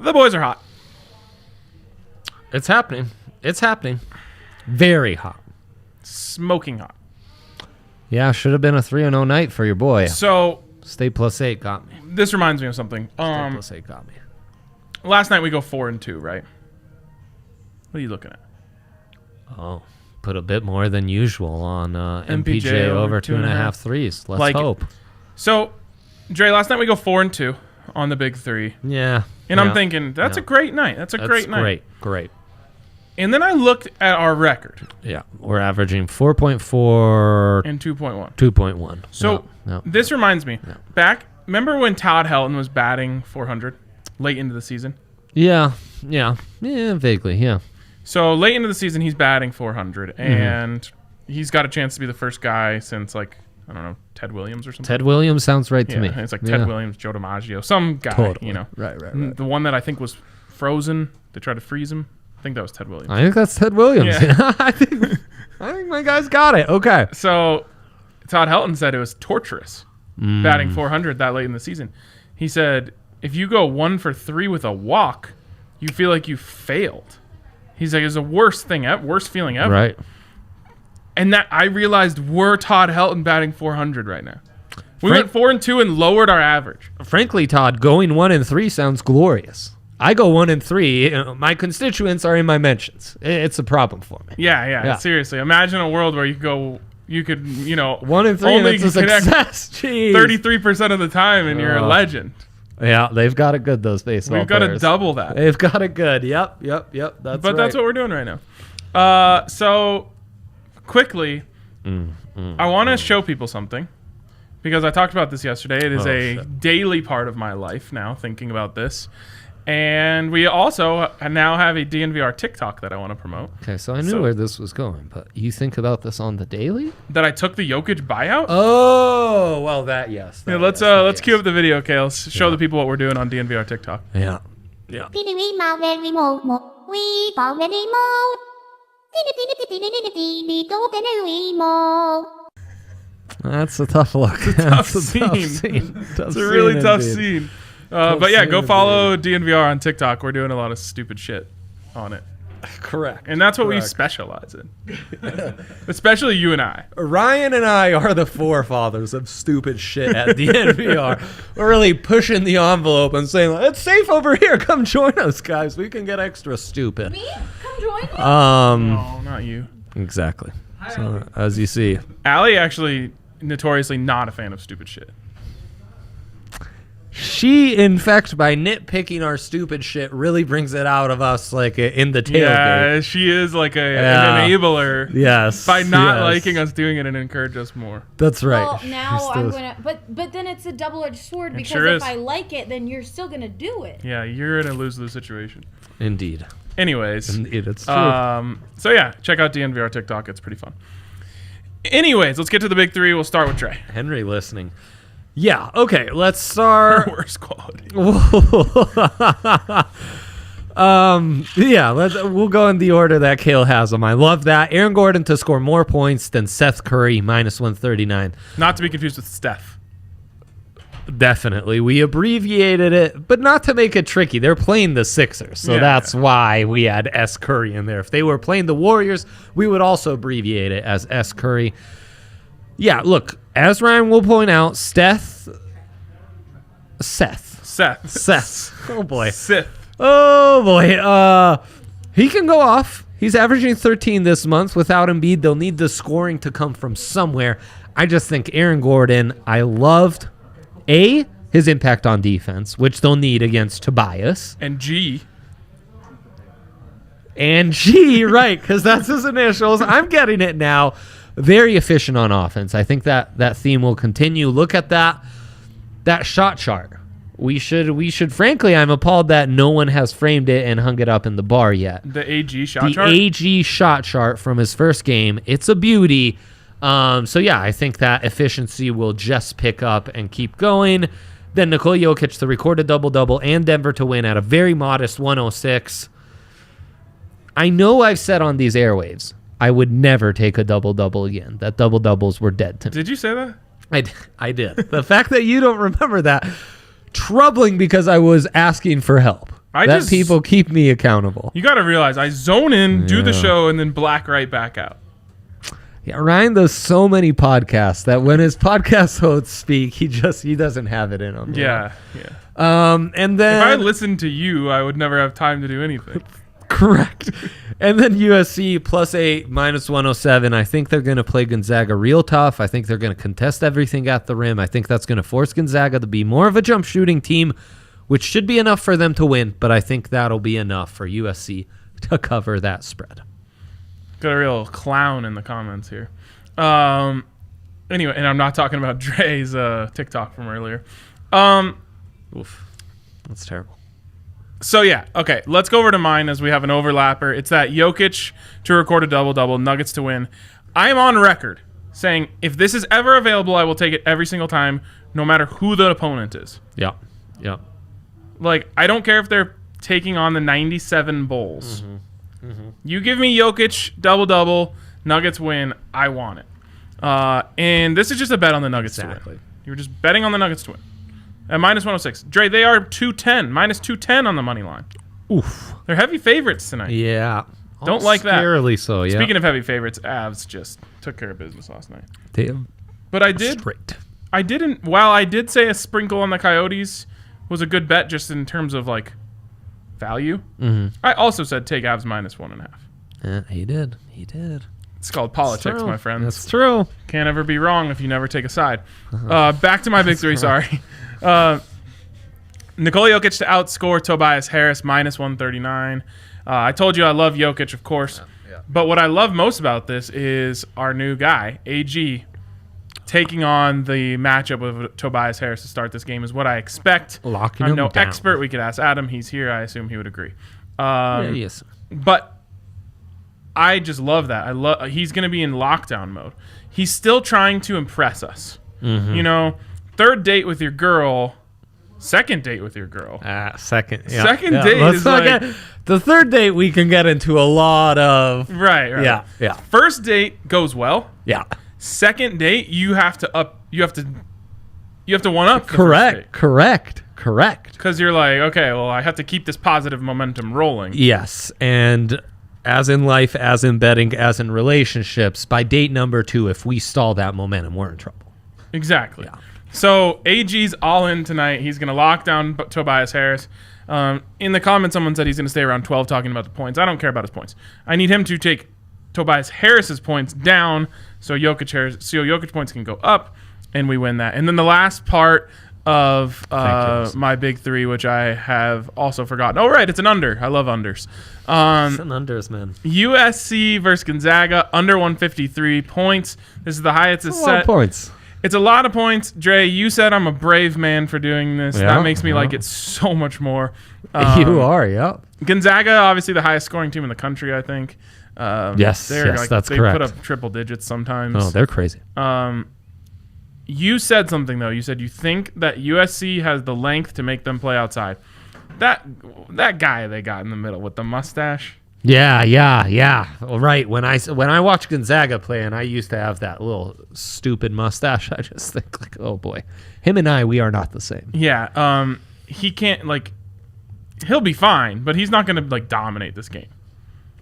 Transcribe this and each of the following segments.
The boys are hot. It's happening. It's happening. Very hot. Smoking hot. Yeah, should have been a 3-0 night for your boy. So State +8 got me. this reminds me of something. State +8 got me. Last night we go 4-2, right? What are you looking at? Oh, put a bit more than usual on MPJ over 2.5 threes. Let's hope. So, Dre, last night we go 4-2 on the big three. Yeah. And I'm thinking, that's a great night. That's a great night. Great. And then I looked at our record. Yeah. We're averaging 4.4 and 2.1. 2.1. So this reminds me. Remember when Todd Helton was batting 400 late into the season? Yeah, vaguely, yeah. So late into the season, he's batting 400, and he's got a chance to be the first guy since, like, I don't know, Ted Williams or something. Ted Williams sounds right to me. It's like Ted Williams, Joe DiMaggio, some guy, totally. you know. Right. The one that I think was frozen. They tried to freeze him. I think that was Ted Williams. I think that's Ted Williams. Yeah. I think my guy's got it. Okay. So Todd Helton said it was torturous batting 400 that late in the season. He said, if you go 1 for 3 with a walk, you feel like you failed. He's like, it's the worst feeling ever. Right. And that I realized we're Todd Helton batting 400 right now. We went 4-2 and lowered our average. Frankly, Todd, going 1-3 sounds glorious. I go 1-3. My constituents are in my mentions. It's a problem for me. Yeah. Seriously, imagine a world where you could 1-3 only it's a success. Jeez. 33% of the time, and you're a legend. Yeah, they've got it good, those baseball We've got players. to double that. They've got it good. Yep. That's what we're doing right now. So quickly, I want to show people something because I talked about this yesterday. It is a daily part of my life now, thinking about this. And we also now have a DNVR TikTok that I want to promote. Okay, so I knew where this was going, but you think about this on the daily? That I took the Jokic buyout? Oh, well, that, yes. Let's cue up the video, Kale. Show the people what we're doing on DNVR TikTok. Yeah. That's a tough look. It's a tough scene. It's a really tough scene. But yeah, go follow DNVR on TikTok. We're doing a lot of stupid shit on it. Correct. And that's what we specialize in. Especially you and I. Ryan and I are the forefathers of stupid shit at DNVR. We're really pushing the envelope and saying, it's safe over here. Come join us, guys. We can get extra stupid. Me? Come join me? No, not you. Exactly. So, as you see. Allie actually notoriously not a fan of stupid shit. She, in fact, by nitpicking our stupid shit, really brings it out of us, like, in the tailgate. Yeah, she is like an enabler. Yes. By not liking us doing it and encourage us more. That's right. Well, now I'm gonna, but then it's a double-edged sword because if I like it, then you're still gonna do it. Yeah, you're in a lose-lose situation. Indeed. Anyways, it's true. So yeah, check out DNVR TikTok. It's pretty fun. Anyways, let's get to the big three. We'll start with Trey. Henry listening. Yeah, okay, let's start. Worst quality. We'll go in the order that Kale has them. I love that. Aaron Gordon to score more points than Seth Curry, -139. Not to be confused with Steph. Definitely. We abbreviated it, but not to make it tricky. They're playing the Sixers, so that's why we had S. Curry in there. If they were playing the Warriors, we would also abbreviate it as S. Curry. Yeah, look, as Ryan will point out, Seth. Oh, boy. Sith. Oh, boy. He can go off. He's averaging 13 this month. Without Embiid, they'll need the scoring to come from somewhere. I just think Aaron Gordon, I loved, his impact on defense, which they'll need against Tobias. And G, right, because that's his initials. I'm getting it now. Very efficient on offense. I think that theme will continue. Look at that shot chart. We should frankly, I'm appalled that no one has framed it and hung it up in the bar yet. The AG shot chart? The AG shot chart from his first game. It's a beauty. So yeah, I think that efficiency will just pick up and keep going. Then Nikola Jokic to record a double-double and Denver to win at a very modest 106. I know I've said on these airwaves, I would never take a double-double again. That double-doubles were dead to me. Did you say that? I did. The fact that you don't remember that, troubling because I was asking for help. People keep me accountable. You got to realize I zone in, do the show, and then black right back out. Yeah, Ryan does so many podcasts that when his podcast hosts speak, he doesn't have it in him. Yeah. And then if I listened to you, I would never have time to do anything. Correct. And then USC +8, -107. I think they're going to play Gonzaga real tough. I think they're going to contest everything at the rim. I think that's going to force Gonzaga to be more of a jump shooting team, which should be enough for them to win. But I think that'll be enough for USC to cover that spread. Got a real clown in the comments here. Anyway, and I'm not talking about Dre's TikTok from earlier. Oof. That's terrible. So, yeah. Okay, let's go over to mine as we have an overlapper. It's that Jokic to record a double-double, Nuggets to win. I am on record saying if this is ever available, I will take it every single time, no matter who the opponent is. Yeah. Like, I don't care if they're taking on the 97 Bulls. You give me Jokic, double-double, Nuggets win, I want it. And this is just a bet on the Nuggets to win. You're just betting on the Nuggets to win. At -106. Dre, they are -210 on the money line. Oof. They're heavy favorites tonight. Yeah. Don't like that. Scarily so, yeah. Speaking of heavy favorites, Avs just took care of business last night. Damn. But I did while I did say a sprinkle on the Coyotes was a good bet just in terms of like value. I also said take Avs -1.5. Yeah, he did. It's called politics, my friends. That's true. Can't ever be wrong if you never take a side. Back to my big three, sorry. Nikola Jokic to outscore Tobias Harris -139. I told you I love Jokic, of course. Yeah. But what I love most about this is our new guy, AG, taking on the matchup with Tobias Harris to start this game is what I expect. Locking I'm him no down. expert. We could ask Adam. He's here. I assume he would agree. Yes. But I just love that. He's going to be in lockdown mode. He's still trying to impress us. You know, third date with your girl, second date with your girl. Second. Yeah. Second date is like... the third date we can get into a lot of... Right. Yeah. First date goes well. Yeah. Second date, you have to one up. Correct. Because you're like, okay, well, I have to keep this positive momentum rolling. Yes, and as in life, as in betting, as in relationships, by date number 2, if we stall that momentum, we're in trouble. Exactly. Yeah. So AG's all in tonight. He's going to lock down Tobias Harris. In the comments, someone said he's going to stay around 12 talking about the points. I don't care about his points. I need him to take Tobias Harris's points down so Jokic points can go up, and we win that. And then the last part of my big three, which I have also forgotten. Oh, right, it's an under. I love unders. It's an unders, man. USC versus Gonzaga, under 153 points. This is the highest it's set. A lot of points. It's a lot of points. Dre, you said I'm a brave man for doing this. Yeah, that makes me like it so much more. You are, yeah. Gonzaga, obviously the highest scoring team in the country, I think. Yes, that's correct. They put up triple digits sometimes. Oh, they're crazy. You said something, though. You said you think that USC has the length to make them play outside. That guy they got in the middle with the mustache. Yeah. Well, right. When I watch Gonzaga play, and I used to have that little stupid mustache, I just think like, oh boy, him and we are not the same. Yeah. He can't he'll be fine, but he's not going to dominate this game.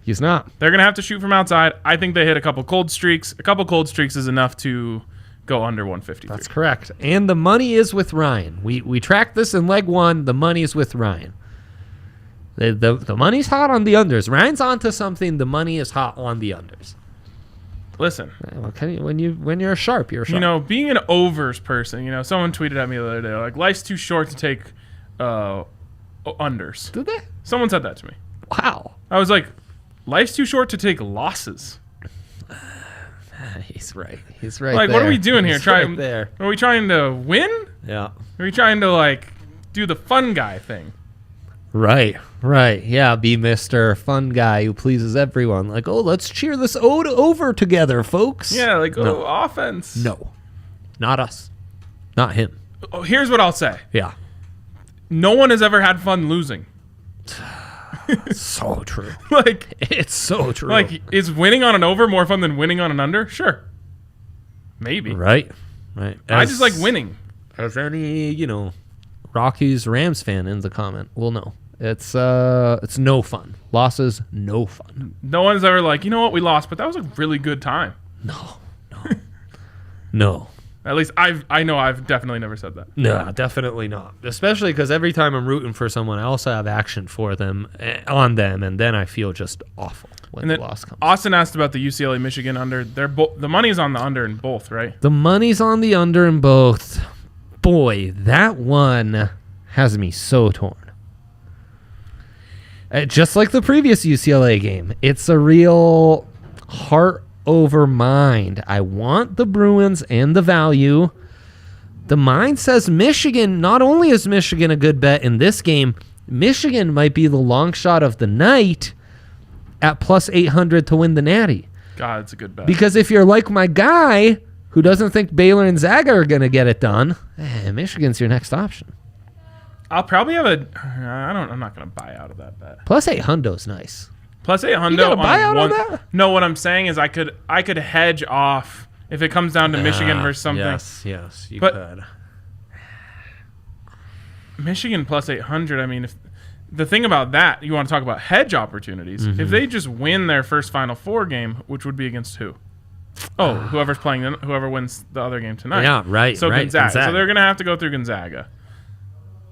He's not. They're going to have to shoot from outside. I think they hit a couple cold streaks. A couple cold streaks is enough to go under 153. That's correct. And the money is with Ryan. We tracked this in leg 1. The money is with Ryan. The money's hot on the unders. Ryan's onto something. The money is hot on the unders. Listen, when you're sharp, you're sharp. You know, being an overs person. Someone tweeted at me the other day, like, life's too short to take unders. Did they? Someone said that to me. Wow. I was like, life's too short to take losses. He's right. Like, what are we doing here? There. Are we trying to win? Yeah. Are we trying to do the fun guy thing? Right. Yeah, be Mr. Fun Guy who pleases everyone. Like, oh, let's cheer this ode over together, folks. Yeah, offense. No. Not us. Not him. Oh, here's what I'll say. Yeah. No one has ever had fun losing. So true. It's so true. Is winning on an over more fun than winning on an under? Sure. Maybe. Right. I just like winning. As any, Rockies Rams fan in the comment will know. It's no fun. Losses, no fun. No one's ever like, you know what, we lost, but that was a really good time. No. At least I know I've definitely never said that. No, definitely not. Especially because every time I'm rooting for someone, I also have action for them, on them, and then I feel just awful when the loss comes. Austin asked about the UCLA Michigan under. The money's on the under in both, right? The money's on the under in both. Boy, that one has me so torn. Just like the previous UCLA game, it's a real heart over mind. I want the Bruins and the value. The mind says Michigan. Not only is Michigan a good bet in this game, Michigan might be the long shot of the night at plus 800 to win the Natty. God, it's a good bet. Because if you're like my guy who doesn't think Baylor and Zaga are going to get it done, Michigan's your next option. I'll probably have I'm not going to buy out of that bet. Plus 800's nice. Plus 800. You gotta buy out of that? No, what I'm saying is I could hedge off if it comes down to Michigan versus something. Yes, you could. Michigan plus 800. I mean, if the thing about that, you want to talk about hedge opportunities. If they just win their first Final Four game, which would be against who? Oh, whoever wins the other game tonight. Yeah, right. So right, Gonzaga. So they're going to have to go through Gonzaga.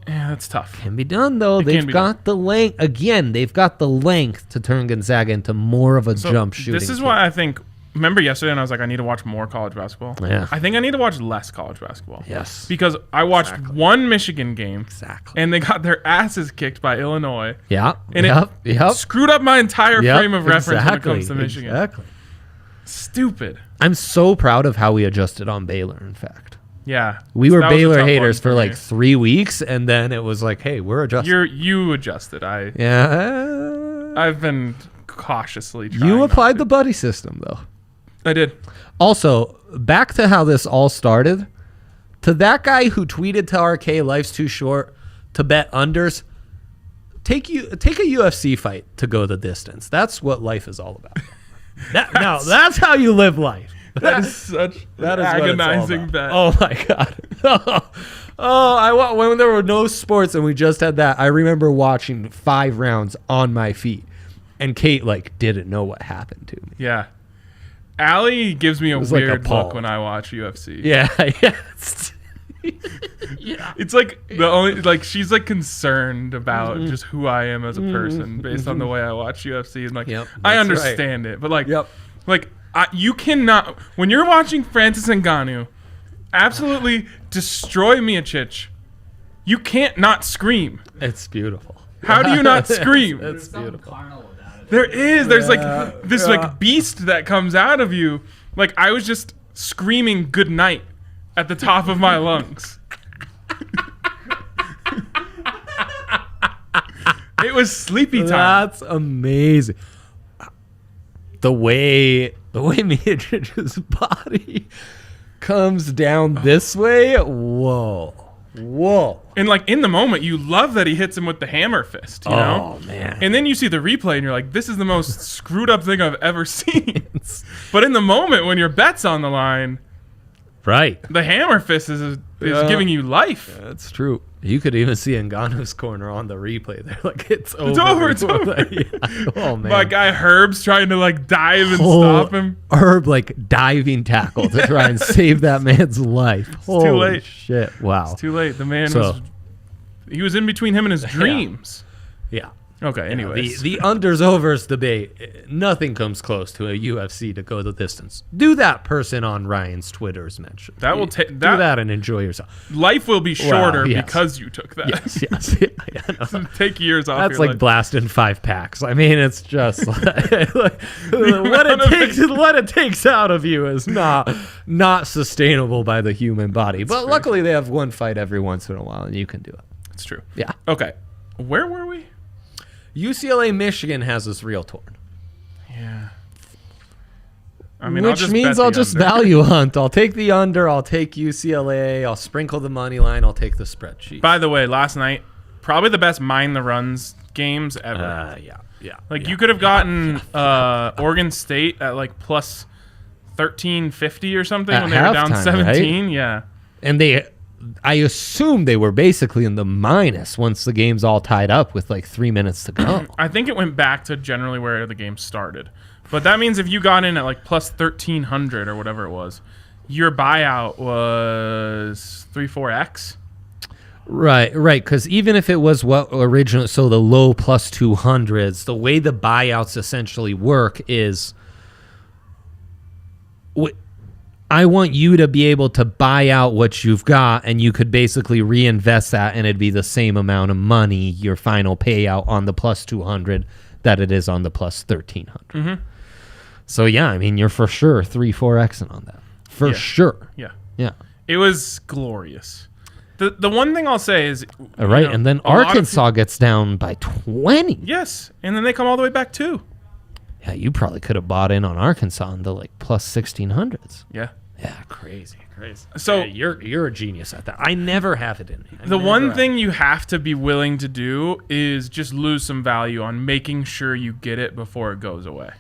Yeah, that's tough. Can be done, though. They've got the length. Again, they've got the length to turn Gonzaga into more of a jump shooting. This is why I think... Remember yesterday when I was like, I need to watch more college basketball? Yeah. I think I need to watch less college basketball. Yes. Because I watched one Michigan game. Exactly. And they got their asses kicked by Illinois. Yeah. And it screwed up my entire frame of reference when it comes to Michigan. Exactly. Stupid. I'm so proud of how we adjusted on Baylor, in fact. Yeah. We were Baylor haters for like 3 weeks, and then it was like, hey, we're adjusting. You adjusted. I've been cautiously trying. You applied the buddy system, though. I did. Also, back to how this all started. To that guy who tweeted to RK, life's too short to bet unders, take a UFC fight to go the distance. That's what life is all about. That's how you live life. That is such an agonizing bet. Oh my god. When there were no sports and we just had that, I remember watching 5 rounds on my feet, and Kate didn't know what happened to me. Yeah. Allie gives me a weird look when I watch UFC. Yeah. Yeah. It's like the only she's concerned about just who I am as a person based on the way I watch UFC, and I understand it, but you cannot, when you're watching Francis Ngannou absolutely destroy Miocic, you can't not scream. It's beautiful. How do you not scream? It's beautiful. There is. There's this beast that comes out of you. I was just screaming good night at the top of my lungs. It was sleepy time. That's amazing. The way Miocic's body comes down this way, whoa. And in the moment, you love that he hits him with the hammer fist, you know? Oh, man. And then you see the replay and you're like, this is the most screwed up thing I've ever seen. But in the moment when your bet's on the line, right, the hammer fist is giving you life. That's true. You could even see Ngannou's corner on the replay. They're like, it's over. It's over. Yeah. Oh, man. My guy Herb's trying to dive and stop him. Herb diving tackle to try and save that man's life. Holy too late. Shit. Wow. It's too late. The man he was in between him and his dreams. Yeah. Okay, anyways. The unders-overs debate, nothing comes close to a UFC to go the distance. Do that person on Ryan's Twitter's mention. That will do that and enjoy yourself. Life will be shorter because you took that. Yes. Yeah, no. Take years off. That's like blasting 5 packs. I mean, it's just what it takes out of you is not sustainable by the human body. But luckily, they have one fight every once in a while, and you can do it. It's true. Yeah. Okay. Where were we? UCLA Michigan has us real torn. Yeah. I mean, which means I'll just value hunt. I'll take the under. I'll take UCLA. I'll sprinkle the money line. I'll take the spreadsheet. By the way, last night, probably the best mind the runs games ever. Yeah. You could have gotten Oregon State at plus 1350 or something at when they were down 17. Right? Yeah. And they I assume they were basically in the minus once the game's all tied up with like 3 minutes to go. I think it went back to generally where the game started. But that means if you got in at like plus 1,300 or whatever it was, your buyout was 3-4x. Right. Because even if it was what original, so the low plus 200s, the way the buyouts essentially work is, I want you to be able to buy out what you've got, and you could basically reinvest that, and it'd be the same amount of money, your final payout on the plus 200 that it is on the plus 1,300. Mm-hmm. So yeah, I mean, you're for sure 3-4xing on that. For sure. Yeah. Yeah. It was glorious. The one thing I'll say is... All right, and then Arkansas gets down by 20. Yes, and then they come all the way back too. Yeah, you probably could have bought in on Arkansas in the like plus 1,600s. Yeah. Yeah, crazy. So yeah, you're a genius at that. I never have it in me. The one thing you have to be willing to do is just lose some value on making sure you get it before it goes away.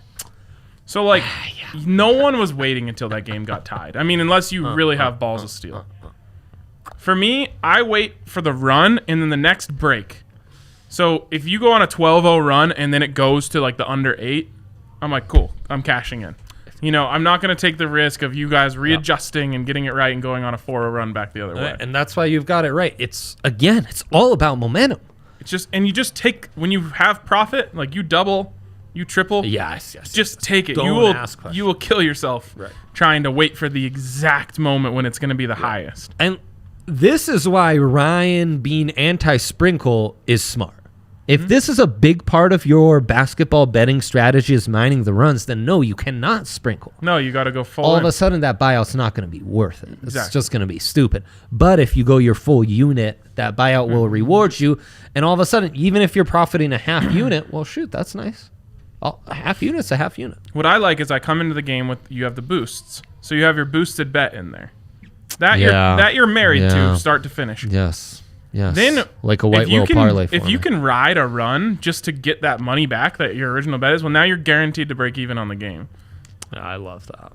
So, like, no one was waiting until that game got tied. I mean, unless you really have balls of steel. For me, I wait for the run and then the next break. So, if you go on a 12-0 run and then it goes to, like, the under 8, I'm like, cool, I'm cashing in. You know, I'm not going to take the risk of you guys readjusting and getting it right and going on a 4-0 run back the other way. And that's why you've got it right. It's all about momentum. It's just, and you just take, when you have profit, like you double, you triple. Yes. Just take it. Don't ask questions. You will kill yourself trying to wait for the exact moment when it's going to be the highest. And this is why Ryan being anti-sprinkle is smart. If this is a big part of your basketball betting strategy is mining the runs, then no, you cannot sprinkle. No, you got to go full All in. of a sudden, that buyout's not going to be worth it. It's Exactly. just going to be stupid. But if you go your full unit, that buyout will reward you. And all of a sudden, even if you're profiting a half unit, well, shoot, that's nice. A half unit's a half unit. What I like is I come into the game with, you have the boosts. So you have your boosted bet in there. That you're married to start to finish. Yes. Then, like a white whale parlay for if me. you can ride a run just to get that money back that your original bet is, well, now you're guaranteed to break even on the game. I love that.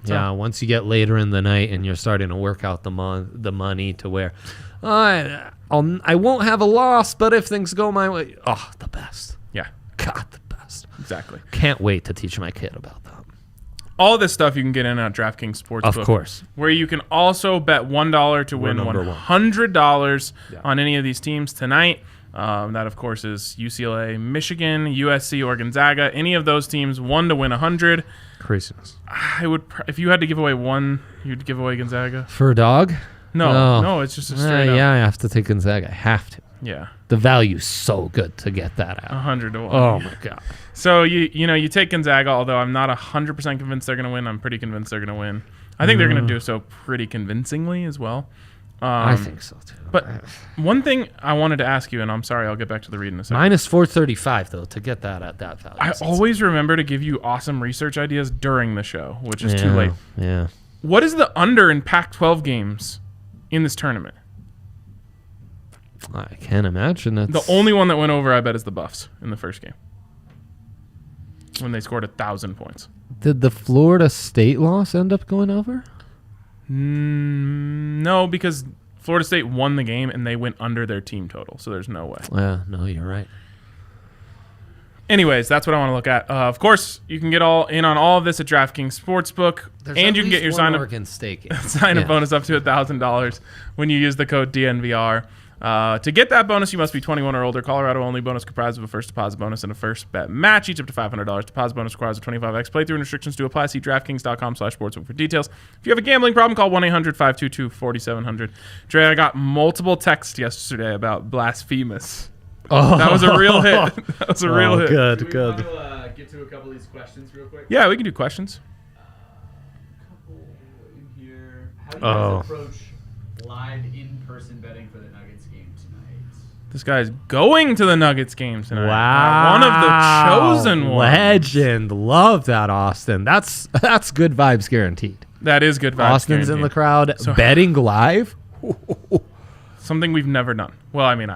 Yeah, once you get later in the night and you're starting to work out the money to where I won't have a loss, but if things go my way, the best. Yeah. God, the best. Exactly. Can't wait to teach my kid about that. All this stuff you can get in at DraftKings Sportsbook. Of course. Where you can also bet $1 to win $100 on any of these teams tonight. That, of course, is UCLA, Michigan, USC, or Gonzaga. Any of those teams, 1 to win 100. Craziness. I would, if you had to give away one, you'd give away Gonzaga. For a dog? No, it's just a straight up. Yeah, I have to take Gonzaga. I have to. Yeah. The value's so good to get that out. 100 to 1. Oh, my God. So, you take Gonzaga, although I'm not 100% convinced they're going to win. I'm pretty convinced they're going to win. I think they're going to do so pretty convincingly as well. I think so, too. But one thing I wanted to ask you, and I'm sorry, I'll get back to the read in a second. Minus 435, though, to get that at that value. I always remember to give you awesome research ideas during the show, which is too late. Yeah. What is the under in Pac-12 games in this tournament? I can't imagine it. The only one that went over, I bet, is the Buffs in the first game when they scored 1,000 points. Did the Florida State loss end up going over? No, because Florida State won the game and they went under their team total, so there's no way. Yeah, no, you're right. Anyways, that's what I want to look at. Of course, you can get all in on all of this at DraftKings Sportsbook, and you can get your sign-up bonus up to $1,000 when you use the code DNVR. To get that bonus, you must be 21 or older. Colorado only. Bonus comprised of a first deposit bonus and a first bet match, each up to $500. Deposit bonus requires a 25x playthrough and restrictions do apply. See DraftKings.com/sportsbook for details. If you have a gambling problem, call 1-800-522-4700. Dre, I got multiple texts yesterday about blasphemous. Oh, that was a real hit. That was a real hit. Good. Do we want to get to a couple of these questions real quick? Yeah, we can do questions. Couple in here. How do you guys approach live in-person betting for the Nuggets game tonight? This guy's going to the Nuggets game tonight. Wow. One of the chosen ones. Legend. Love that, Austin. That's good vibes guaranteed. That is good vibes Austin's guaranteed. in the crowd. So, betting live? something we've never done. Well, I mean,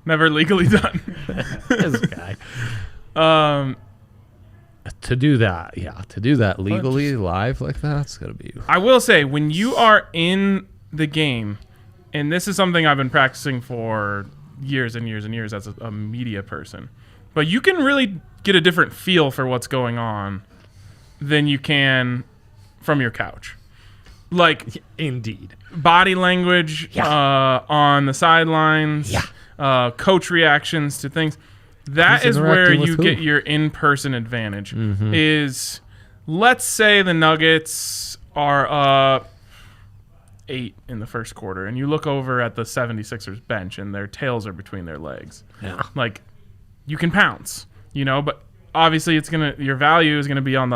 never legally done. This guy. To do that legally live like that, it's going to be... I will say, when you are in the game, and this is something I've been practicing for years and years and years as a media person, but you can really get a different feel for what's going on than you can from your couch. Like, indeed, body language on the sidelines, coach reactions to things. That is where you get your in-person advantage. Is, let's say the Nuggets are up 8 in the first quarter, and you look over at the 76ers bench, and their tails are between their legs. Yeah. Like, you can pounce, but obviously your value is gonna be on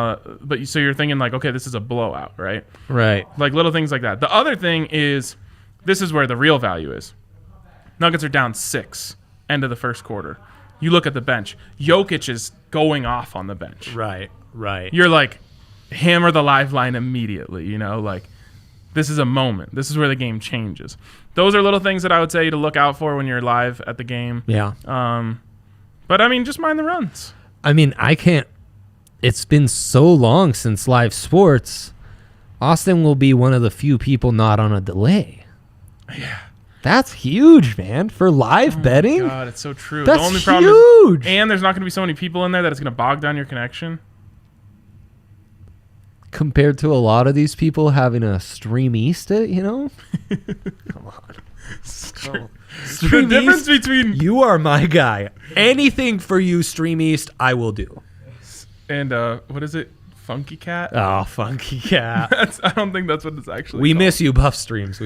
so you're thinking like, okay, this is a blowout, right? Right. Like little things like that. The other thing is, this is where the real value is. Nuggets are down 6, end of the first quarter. You look at the bench. Jokic is going off on the bench. Right. You're like, hammer the live line immediately, like, this is a moment. This is where the game changes. Those are little things that I would say to look out for when you're live at the game. Yeah. But I mean, just mind the runs. I mean, I can't. It's been so long since live sports. Austin will be one of the few people not on a delay. Yeah. That's huge, man. For live betting. God, it's so true. That's the only problem huge. And there's not going to be so many people in there that it's going to bog down your connection. Compared to a lot of these people having a Stream East it, Come on. Stream The difference East, between... you are my guy. Anything for you, Stream East, I will do. And what is it? Funky Cat? Oh, Funky Cat. I don't think that's what it's actually We called. miss you, Buff Streams.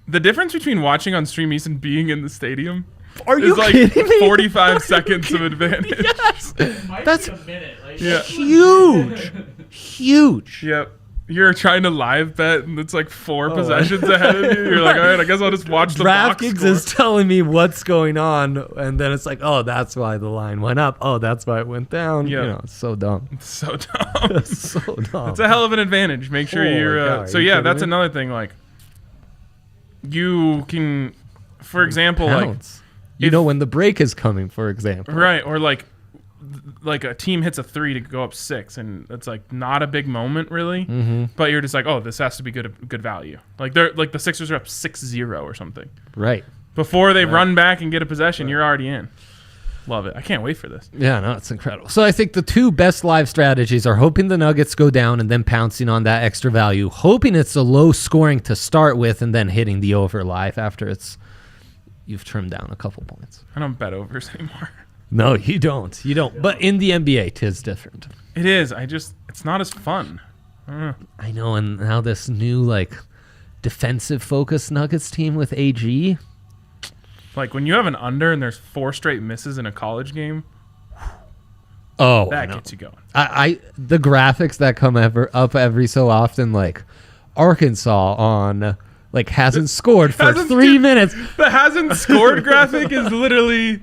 The difference between watching on Stream East and being in the stadium you is like kidding me? 45 seconds of advantage. Yes. Might That's be a minute. Like, Yeah. huge. Huge. Yep. You're trying to live bet, and it's like 4 possessions ahead of you. You're like, all right, I guess I'll just watch the box DraftKings score. is telling me what's going on, and then it's like, oh, that's why the line went up. Oh, that's why it went down. Yeah. It's so dumb. It's so dumb. It's so dumb. It's a hell of an advantage. Make sure Holy you're... cow, so are you yeah, kidding that's me? another thing. Like, you can... For example, Pounce. When the break is coming, for example. Right, or like a team hits a 3 to go up 6, and it's like not a big moment really, but you're just like, oh, this has to be good value. Like the Sixers are up 6-0 or something. Right. Before they run back and get a possession, you're already in. Love it. I can't wait for this. Yeah, no, it's incredible. So I think the two best live strategies are hoping the Nuggets go down and then pouncing on that extra value, hoping it's a low scoring to start with, and then hitting the over live after you've trimmed down a couple points. I don't bet overs anymore. No, you don't. You don't. But in the NBA, 'tis different. It is. It's not as fun. I know, and now this new defensive focused Nuggets team with AG. Like when you have an under and there's 4 straight misses in a college game, that gets you going. The graphics that come up every so often, like Arkansas on hasn't scored for 3 minutes. The hasn't scored graphic is literally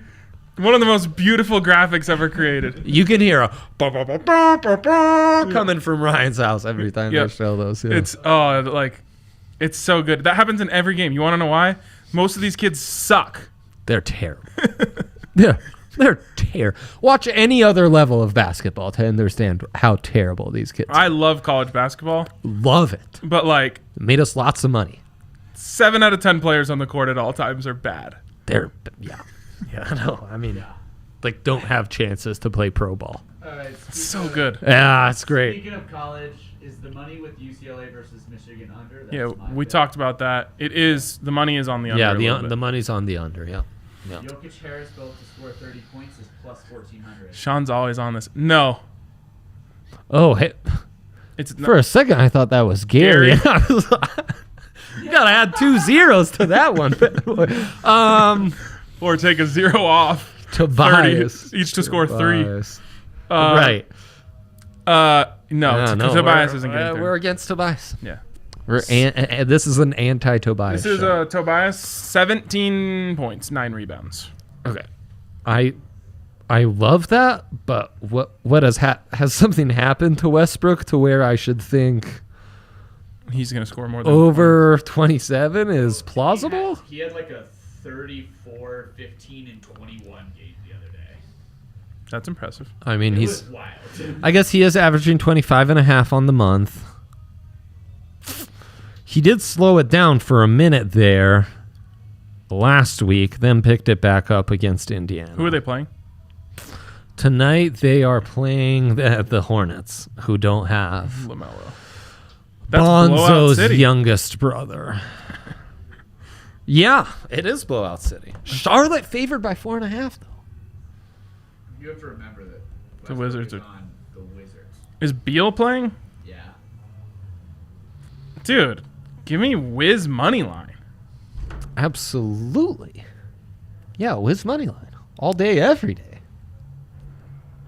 one of the most beautiful graphics ever created. You can hear a ba, ba, ba, ba, ba, ba, coming from Ryan's house every time they show those. Yeah. It's so good. That happens in every game. You want to know why? Most of these kids suck. They're terrible. They're terrible. Watch any other level of basketball to understand how terrible these kids are. I love college basketball. Love it. But It made us lots of money. 7 out of 10 players on the court at all times are bad. Yeah, I know. I mean, don't have chances to play pro ball. All right, It's so good. Yeah, it's great. Speaking of college, is the money with UCLA versus Michigan under? That's Yeah, my we bet. talked about that. It is. The money is on the under. Yeah, a little bit. the money's on the under. Yeah. Jokic Harris both to score 30 points is plus 1,400. Sean's always on this. No. Oh, hey. It's For a second, I thought that was Gary. Gary. You gotta add 2 zeros to that one. Or take a 0 off. Tobias. 30, each to score 3. Right. No, Tobias isn't getting 30. We're against Tobias. Yeah. This is an anti-Tobias. This is show. Tobias, 17 points, 9 rebounds. Okay. I love that, but what has something happened to Westbrook to where I should think He's going to score more than over 27 is plausible? He had like a 34, 15, and 21 game the other day. That's impressive. I mean, It he's. was wild. I guess he is averaging 25.5 on the month. He did slow it down for a minute there last week, then picked it back up against Indiana. Who are they playing? Tonight they are playing the Hornets, who don't have LaMelo. That's Blowout Bonzo's City. youngest brother. Yeah, it is Blowout City. Charlotte favored by 4.5, though. You have to remember that The Wizards are on the Wizards. Is Beal playing? Yeah. Dude, give me Wiz money line. Absolutely. Yeah, Wiz money line. All day, every day.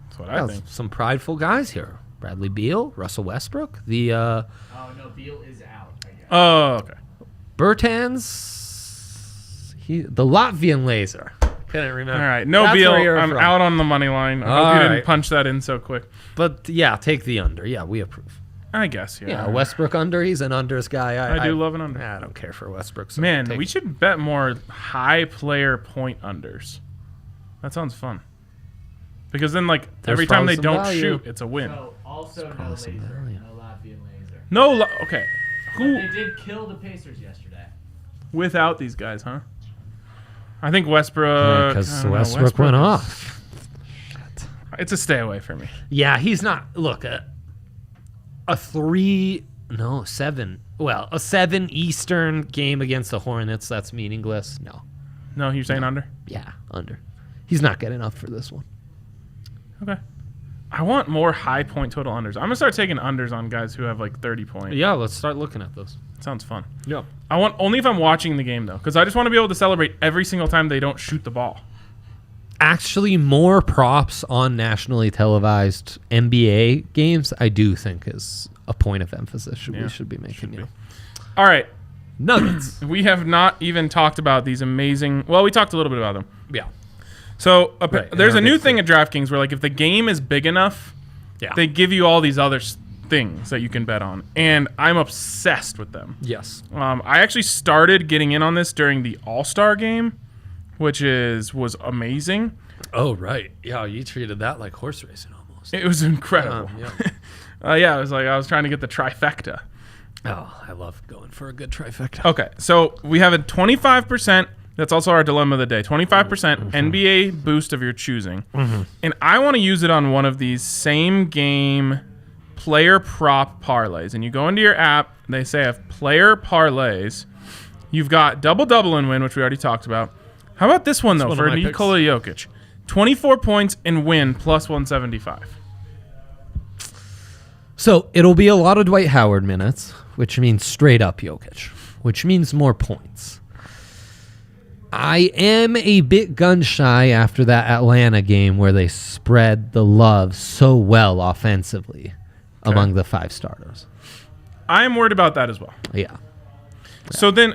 That's what I think. Some prideful guys here. Bradley Beal, Russell Westbrook, the Oh no, Beal is out. I guess. Oh, okay. Bertans, the Latvian laser. Couldn't remember. All right. No That's Beal. where you're I'm from. out on the money line. I All hope you didn't right. punch that in so quick. But yeah, take the under. Yeah, we approve. I guess, yeah. Yeah, Westbrook under. He's an unders guy. I do love an under. I don't care for Westbrook. So Man, we should bet more high player point unders. That sounds fun. Because then, like, There's every time probably they some don't value. shoot, it's a win. So also no probably some laser, value. no Latvian laser. No, okay. But Who they did kill the Pacers yesterday. without these guys, huh? I think Westbrook. because I don't know, Westbrook went is- off. It's a stay away for me. Yeah, he's not. Look, a 7 Eastern game against the Hornets. That's meaningless. No. You're saying under? Yeah, under. He's not getting up for this one. Okay. I want more high point total unders. I'm gonna start taking unders on guys who have like 30 points. Yeah, let's start looking at those. Sounds fun. Yeah. I want only if I'm watching the game though, because I just want to be able to celebrate every single time they don't shoot the ball. Actually, more props on nationally televised NBA games, I do think is a point of emphasis we should be making. Be. All right. Nuggets. We have not even talked about these amazing. Well, we talked a little bit about them. Yeah. So Right, there's a and our new big thing at DraftKings where like if the game is big enough, Yeah. they give you all these other things that you can bet on, and I'm obsessed with them. Yes. I actually started getting in on this during the All-Star game, which was amazing. Oh, right. Yeah, you treated that like horse racing almost. It was incredible. Yeah. It was like I was trying to get the trifecta. Oh, I love going for a good trifecta. Okay, so we have a 25%. That's also our dilemma of the day. 25% NBA boost of your choosing. And I want to use it on one of these same game player prop parlays. And you go into your app, they say have player parlays. You've got double and win, which we already talked about. How about this one, though, one of for my Nikola Jokic? 24 points and win plus 175. So it'll be a lot of Dwight Howard minutes, which means straight up Jokic, which means more points. I am a bit gun shy after that Atlanta game where they spread the love so well offensively among the 5 starters. I am worried about that as well. Yeah. So then,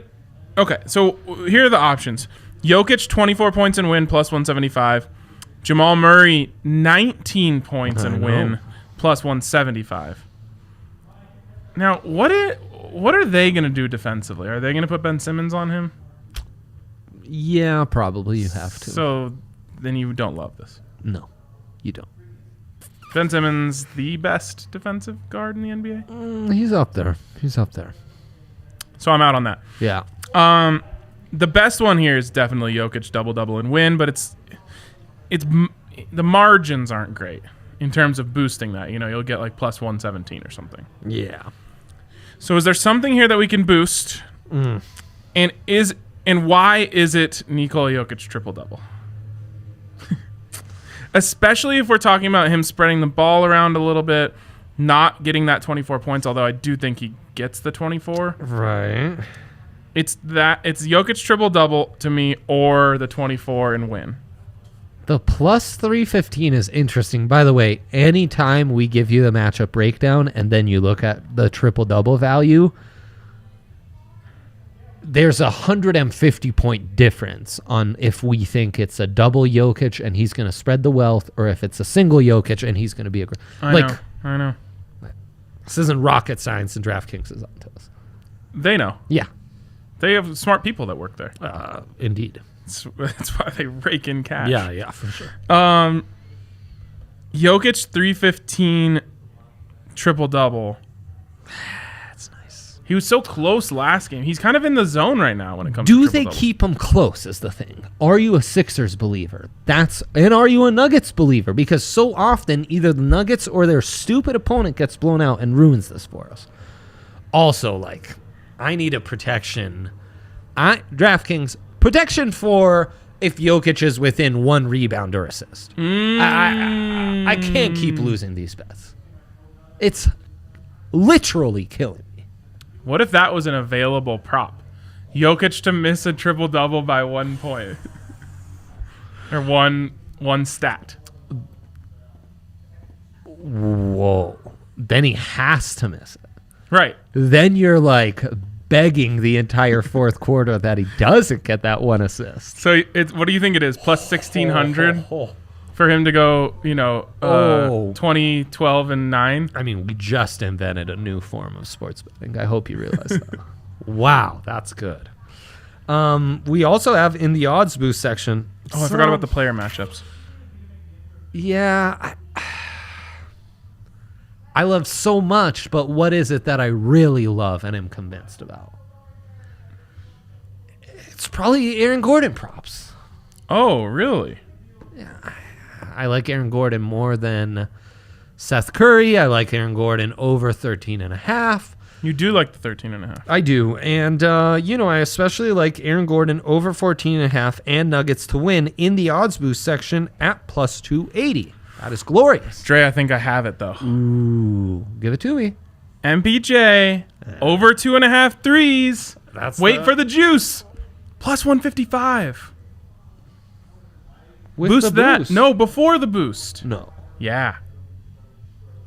okay, so here are the options. Jokic, 24 points and win, plus 175. Jamal Murray, 19 points and win, plus 175. Now, what are they going to do defensively? Are they going to put Ben Simmons on him? Yeah, probably you have to. So then you don't love this. No, you don't. Ben Simmons, the best defensive guard in the NBA? He's up there. So I'm out on that. Yeah. The best one here is definitely Jokic double and win, but it's the margins aren't great in terms of boosting that. You know, you'll get like plus 117 or something. Yeah. So is there something here that we can boost? And why is it Nikola Jokic triple-double? Especially if we're talking about him spreading the ball around a little bit, not getting that 24 points, although I do think he gets the 24. Right. It's Jokic triple-double to me or the 24 and win. The plus 315 is interesting. By the way, anytime we give you the matchup breakdown and then you look at the triple-double value, there's a 150-point difference on if we think it's a double Jokic and he's going to spread the wealth or if it's a single Jokic and he's going to be a... I know. This isn't rocket science and DraftKings is on to us. They know. Yeah. They have smart people that work there. Indeed. That's why they rake in cash. Yeah, for sure. Jokic 315 triple-double. That's nice. He was so close last game. He's kind of in the zone right now when it comes to Do they triple-doubles. keep him close is the thing. Are you a Sixers believer? And are you a Nuggets believer? Because so often either the Nuggets or their stupid opponent gets blown out and ruins this for us. Also, like, I need a protection. DraftKings, protection for if Jokic is within 1 rebound or assist. I can't keep losing these bets. It's literally killing me. What if that was an available prop? Jokic to miss a triple-double by 1 point. Or one stat. Whoa. Then he has to miss it. Right. Then you're like begging the entire fourth quarter that he doesn't get that 1 assist. So what do you think it is? Plus 1,600 for him to go, 20, 12, and 9? I mean, we just invented a new form of sports betting. I hope you realize that. Wow, that's good. We also have in the odds boost section. I forgot about the player matchups. Yeah. I love so much, but what is it that I really love and am convinced about? It's probably Aaron Gordon props. Oh, really? Yeah, I like Aaron Gordon more than Seth Curry. I like Aaron Gordon over 13.5. You do like the 13.5. I do. And, I especially like Aaron Gordon over 14.5 and Nuggets to win in the odds boost section at plus 280. That is glorious. Dre, I think I have it, though. Ooh, give it to me. MPJ, over 2.5 threes. Wait for the juice. Plus 155. With Boost the that. boost. No, before the boost. No. Yeah.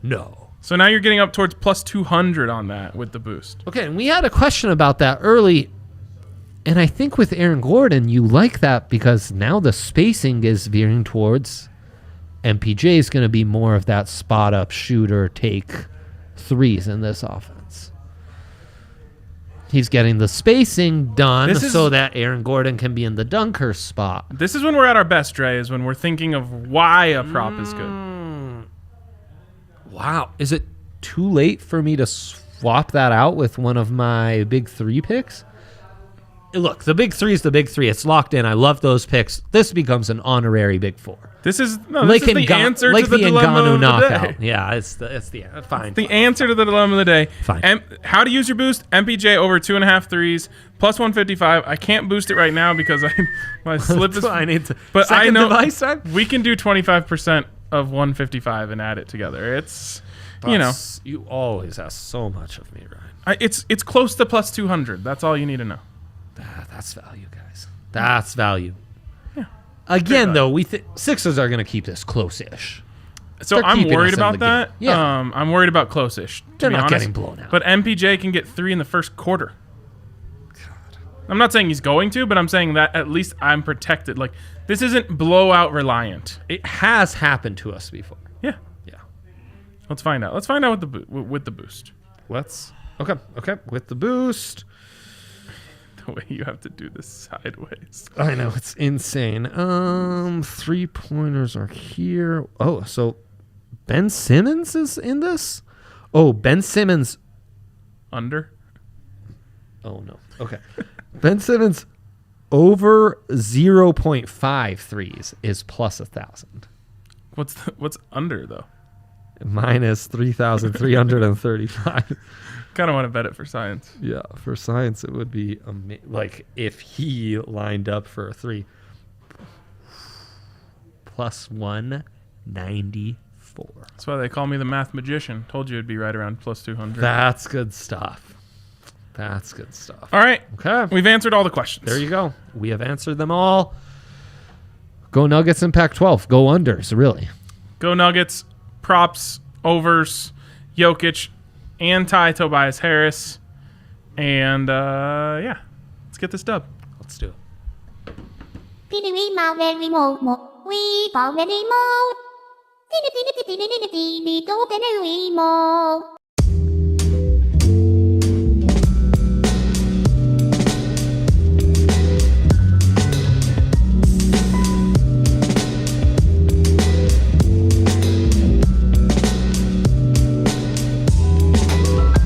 No. So now you're getting up towards plus 200 on that with the boost. Okay, and we had a question about that early. And I think with Aaron Gordon, you like that because now the spacing is veering towards MPJ is going to be more of that spot up shooter, take threes in this offense. He's getting the spacing done so that Aaron Gordon can be in the dunker spot. This is when we're at our best, Dre, is when we're thinking of why a prop is good. Wow. Is it too late for me to swap that out with one of my big 3 picks? Look, the big 3 is the big 3. It's locked in. I love those picks. This becomes an honorary big 4. This is the answer to the dilemma of the day. Yeah, it's the fine. The answer to the dilemma of the day. Fine. How to use your boost? MPJ over 2.5 threes, plus 155. I can't boost it right now because my slip is. I need to. But I know device time? We can do 25% of 155 and add it together. It's you always ask so much of me, Ryan. It's close to plus 200. That's all you need to know. That's value, guys. That's value. Yeah. Again, though, Sixers are going to keep this close-ish. So I'm worried about that. Yeah. I'm worried about close-ish. They're not honest. getting blown out. But MPJ can get 3 in the first quarter. God. I'm not saying he's going to, but I'm saying that at least I'm protected. Like, this isn't blowout reliant. It has happened to us before. Yeah. Yeah. Let's find out. Let's find out with the boost. Okay. With the boost. The way you have to do this sideways. I know, it's insane. 3-pointers are here. Oh, so Ben Simmons is in this? Oh, Ben Simmons. Under? Oh, no. Okay. Ben Simmons over 0.5 threes is plus 1,000. What's under, though? Minus 3,335. Kind of want to bet it for science. Yeah, for science it would be like if he lined up for a 3 plus 194. That's why they call me the math magician. Told you it'd be right around plus 200. That's good stuff. All right. Okay. We've answered all the questions. There you go. We have answered them all. Go Nuggets in Pac-12. Go unders, really. Go Nuggets. Props. Overs. Jokic. Anti-Tobias Harris. And, let's get this dub. Let's do it. We